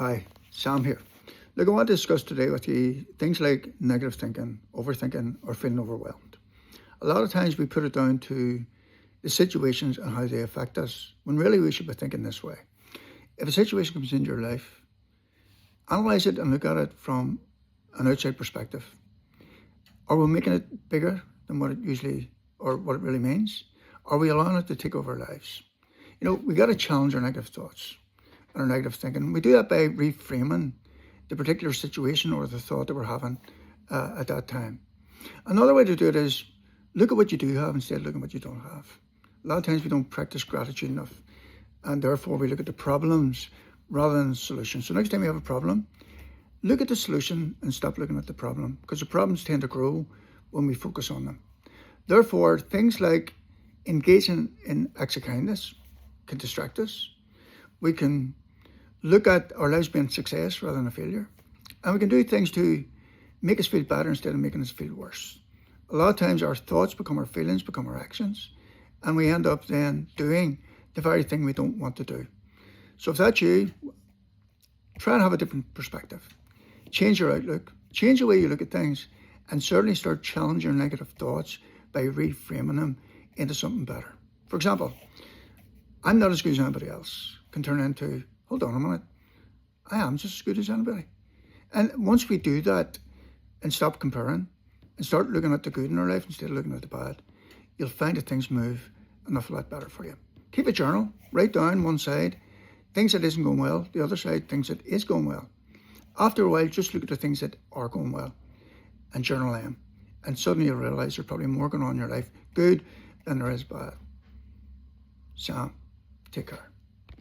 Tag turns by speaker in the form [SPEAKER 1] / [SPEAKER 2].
[SPEAKER 1] Hi, Sam here. Look, I want to discuss today with you things like negative thinking, overthinking, or feeling overwhelmed. A lot of times we put it down to the situations and how they affect us, when really we should be thinking this way. If a situation comes into your life, analyze it and look at it from an outside perspective. Are we making it bigger than what it usually, or what it really means? Are we allowing it to take over our lives? We got to challenge our negative thoughts and our negative thinking. We do that by reframing the particular situation or the thought that we're having at that time. Another way to do it is look at what you do have instead of looking at what you don't have. A lot of times we don't practice gratitude enough, and therefore we look at the problems rather than the solutions. So next time you have a problem, look at the solution and stop looking at the problem, because the problems tend to grow when we focus on them. Therefore, things like engaging in acts of kindness can distract us. We can look at our lives being a success rather than a failure. And we can do things to make us feel better instead of making us feel worse. A lot of times our thoughts become our feelings, become our actions, and we end up then doing the very thing we don't want to do. So if that's you, try and have a different perspective. Change your outlook, change the way you look at things, and certainly start challenging your negative thoughts by reframing them into something better. For example, I'm not as good as anybody else can turn into, hold on a minute, I am just as good as anybody. And once we do that and stop comparing and start looking at the good in our life instead of looking at the bad, you'll find that things move an awful lot better for you. Keep a journal, write down one side things that isn't going well, the other side things that is going well. After a while, just look at the things that are going well and journal them. And suddenly you'll realize there's probably more going on in your life, good, than there is bad. Sam, take care.